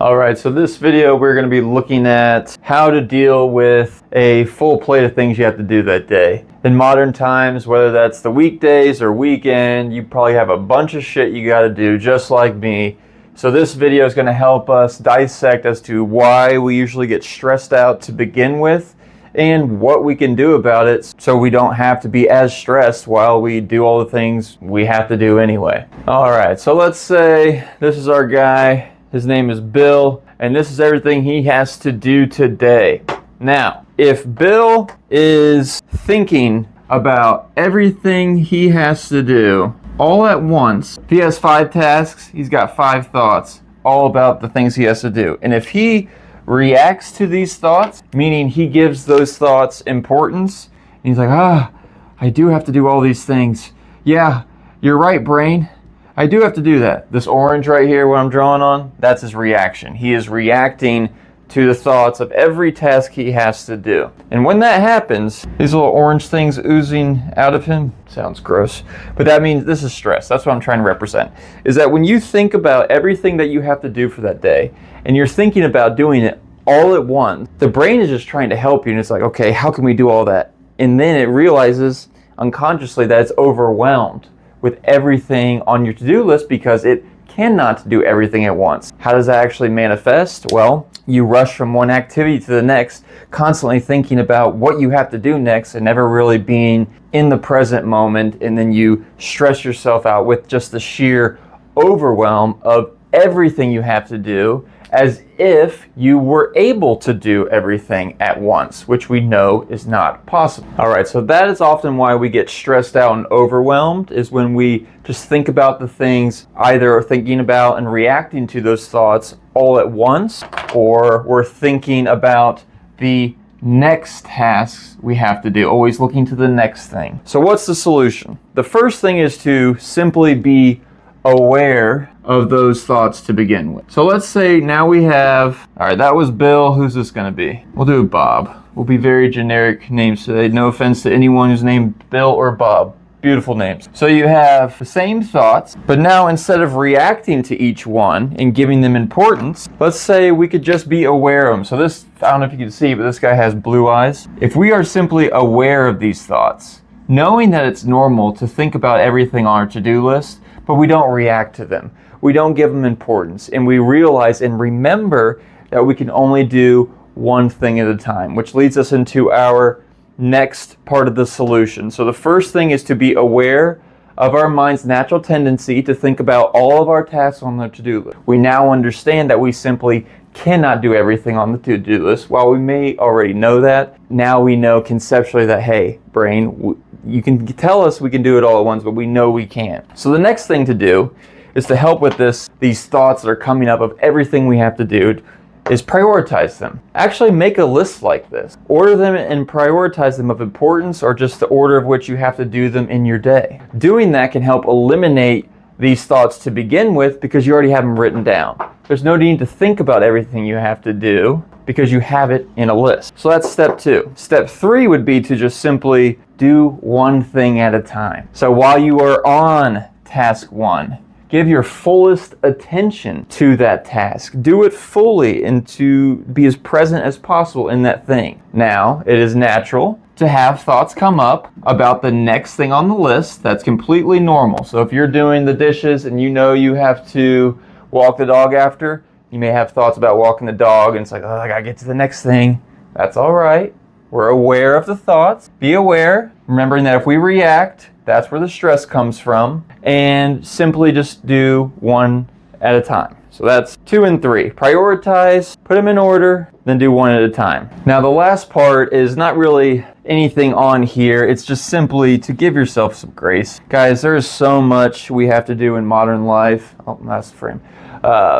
All right, so this video we're going to be looking at how to deal with a full plate of things you have to do that day. In modern times, whether that's the weekdays or weekend, you probably have a bunch of shit you got to do, just like me. So this video is going to help us dissect as to why we usually get stressed out to begin with and what we can do about it so we don't have to be as stressed while we do all the things we have to do anyway. All right, so let's say this is our guy. His name is Bill, and this is everything he has to do today. Now, if Bill is thinking about everything he has to do all at once, if he has 5 tasks, he's got 5 thoughts all about the things he has to do. And if he reacts to these thoughts, meaning he gives those thoughts importance, and he's like, I do have to do all these things. Yeah, you're right, brain. I do have to do that. This orange right here, what I'm drawing on, that's his reaction. He is reacting to the thoughts of every task he has to do. And when that happens, these little orange things oozing out of him, sounds gross, but that means this is stress. That's what I'm trying to represent, is that when you think about everything that you have to do for that day, and you're thinking about doing it all at once, the brain is just trying to help you, and it's like, okay, how can we do all that? And then it realizes unconsciously that it's overwhelmed with everything on your to-do list because it cannot do everything at once. How does that actually manifest? Well, you rush from one activity to the next, constantly thinking about what you have to do next and never really being in the present moment, and then you stress yourself out with just the sheer overwhelm of everything you have to do, as if you were able to do everything at once, which we know is not possible. All right, so that is often why we get stressed out and overwhelmed, is when we just think about the things, either thinking about and reacting to those thoughts all at once, or we're thinking about the next tasks we have to do, always looking to the next thing. So what's the solution? The first thing is to simply be aware of those thoughts to begin with. So let's say now we have, all right, that was Bill. Who's this going to be? We'll do Bob. We'll be very generic names today. No offense to anyone who's named Bill or Bob. Beautiful names. So you have the same thoughts, but now instead of reacting to each one and giving them importance, let's say we could just be aware of them. So this, I don't know if you can see, but this guy has blue eyes. If we are simply aware of these thoughts, knowing that it's normal to think about everything on our to-do list, but we don't react to them. We don't give them importance, and we realize and remember that we can only do one thing at a time, which leads us into our next part of the solution. So the first thing is to be aware of our mind's natural tendency to think about all of our tasks on the to-do list. We now understand that we simply cannot do everything on the to-do list. While we may already know that, now we know conceptually that, hey, brain, you can tell us we can do it all at once, but we know we can't. So the next thing to do is to help with these thoughts that are coming up of everything we have to do, is prioritize them. Actually make a list like this. Order them and prioritize them of importance, or just the order of which you have to do them in your day. Doing that can help eliminate these thoughts to begin with because you already have them written down. There's no need to think about everything you have to do because you have it in a list. So that's step 2. Step 3 would be to just simply do one thing at a time. So while you are on task 1, give your fullest attention to that task. Do it fully and to be as present as possible in that thing. Now, it is natural to have thoughts come up about the next thing on the list. That's completely normal. So if you're doing the dishes and you know you have to walk the dog after, you may have thoughts about walking the dog, and it's like, oh, I gotta get to the next thing. That's all right. We're aware of the thoughts. Be aware, remembering that if we react, that's where the stress comes from, and simply just do one at a time. So that's 2 and 3. Prioritize, put them in order, then do one at a time. Now the last part is not really anything on here. It's just simply to give yourself some grace. Guys, there is so much we have to do in modern life. Oh, that's the frame.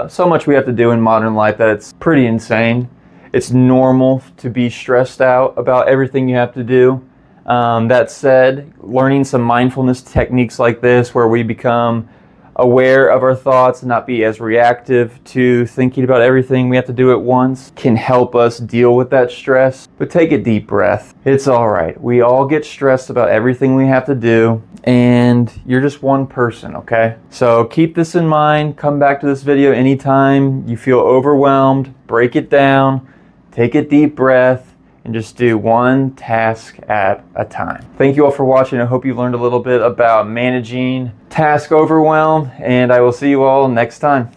So much we have to do in modern life that it's pretty insane. It's normal to be stressed out about everything you have to do. That said, learning some mindfulness techniques like this, where we become aware of our thoughts and not be as reactive to thinking about everything we have to do at once can help us deal with that stress. But take a deep breath. It's all right. We all get stressed about everything we have to do, and you're just one person, okay? So keep this in mind. Come back to this video anytime you feel overwhelmed. Break it down. Take a deep breath and just do one task at a time. Thank you all for watching. I hope you learned a little bit about managing task overwhelm, and I will see you all next time.